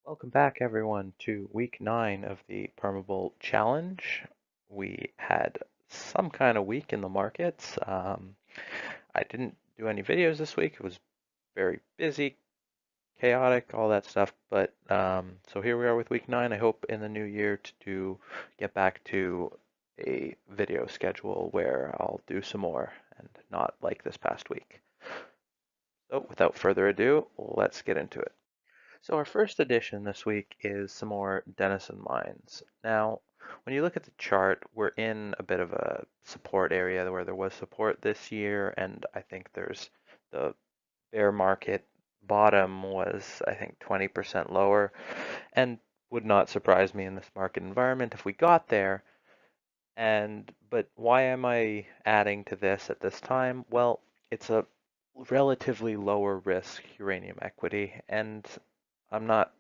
Welcome back, everyone, to week 9 of the Permable Challenge. We had some kind of week in the markets. I didn't do any videos this week. It was very busy, chaotic, all that stuff. But so here we are with week 9. I hope in the new year to get back to a video schedule where I'll do some more and not like this past week. So without further ado, let's get into it. So our first addition this week is some more Denison mines. Now, when you look at the chart, we're in a bit of a support area where there was support this year, and I think there's the bear market bottom was, I think, 20% lower, and would not surprise me in this market environment if we got there. But why am I adding to this at this time? Well, it's a relatively lower risk uranium equity, and I'm not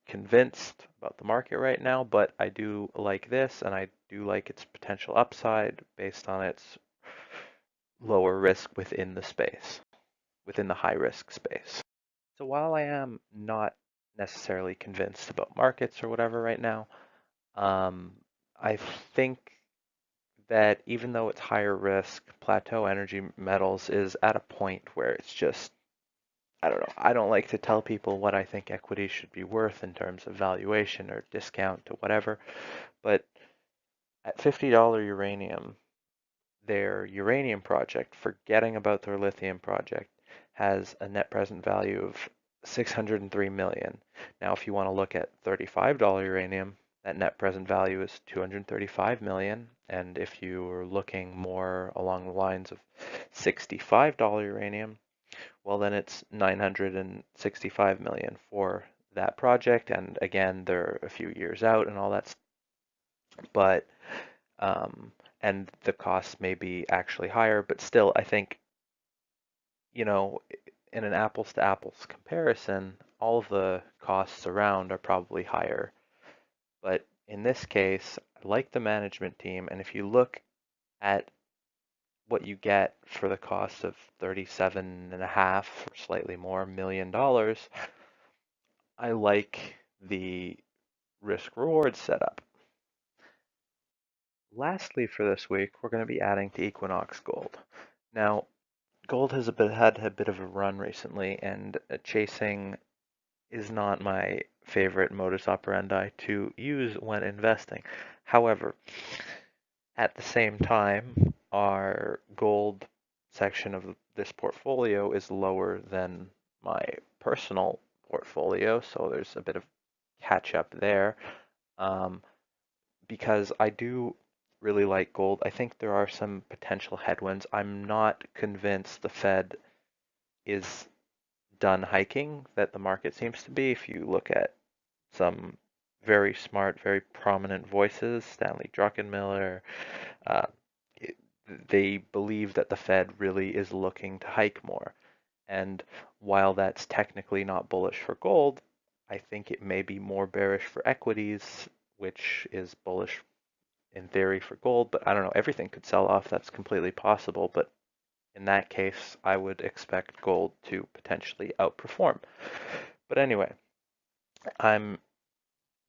convinced about the market right now, but I do like this, and I do like its potential upside based on its lower risk within the space, within the high risk space. So while I am not necessarily convinced about markets or whatever right now, um, I think that even though it's higher risk, Plateau Energy Metals is at a point where it's just, I don't know. I don't like to tell people what I think equity should be worth in terms of valuation or discount to whatever, but at $50 uranium, their uranium project, forgetting about their lithium project, has a net present value of 603 million. Now, if you want to look at $35 uranium, that net present value is 235 million. And if you are looking more along the lines of $65 uranium, well, then it's 965 million for that project. And again, they're a few years out and all that, but and the costs may be actually higher, but still, I think, you know, in an apples to apples comparison, all of the costs around are probably higher. But in this case, I like the management team, and if you look at what you get for the cost of 37.5 or slightly more $1 million, I like the risk reward setup. Lastly, for this week, we're going to be adding to Equinox Gold. Now, gold has had a bit of a run recently, and chasing is not my favorite modus operandi to use when investing. However, at the same time, our gold section of this portfolio is lower than my personal portfolio, so there's a bit of catch up there. Um, because I do really like gold. I think there are some potential headwinds. I'm not convinced the Fed is done hiking that the market seems to be. If you look at some very smart, very prominent voices, Stanley Druckenmiller, uh, they believe that the Fed really is looking to hike more. And while that's technically not bullish for gold, I think it may be more bearish for equities, which is bullish in theory for gold, but I don't know, everything could sell off. That's completely possible. But in that case, I would expect gold to potentially outperform. But anyway, I'm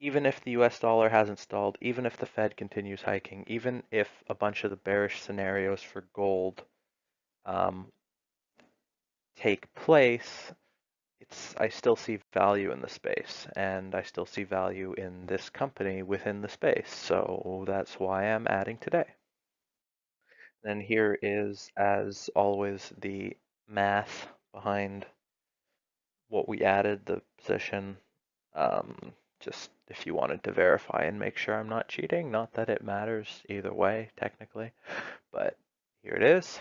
even if the US dollar hasn't stalled, even if the Fed continues hiking, even if a bunch of the bearish scenarios for gold um, take place, I still see value in the space, and I still see value in this company within the space. So that's why I'm adding today. Then here is, as always, the math behind what we added, the position. Just if you wanted to verify and make sure I'm not cheating, not that it matters either way, technically, but here it is.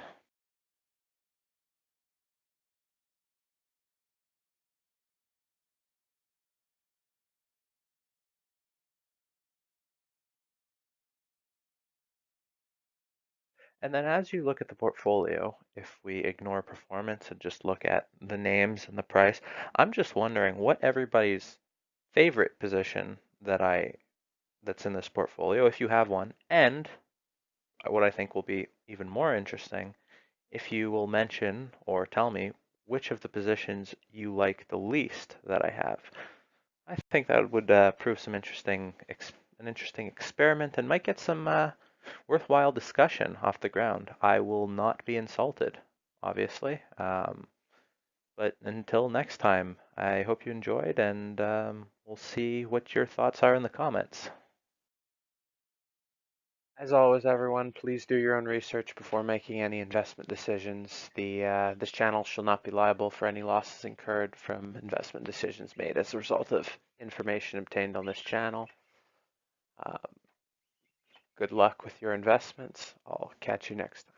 And then as you look at the portfolio, if we ignore performance and just look at the names and the price, I'm just wondering what everybody's favorite position that's in this portfolio, if you have one, and what I think will be even more interesting, if you will mention or tell me which of the positions you like the least that I have. I think that would prove some an interesting experiment and might get some worthwhile discussion off the ground. I will not be insulted, obviously. But until next time, I hope you enjoyed, and we'll see what your thoughts are in the comments. As always, everyone, please do your own research before making any investment decisions. This channel shall not be liable for any losses incurred from investment decisions made as a result of information obtained on this channel. Uh, Good luck with your investments. I'll catch you next time.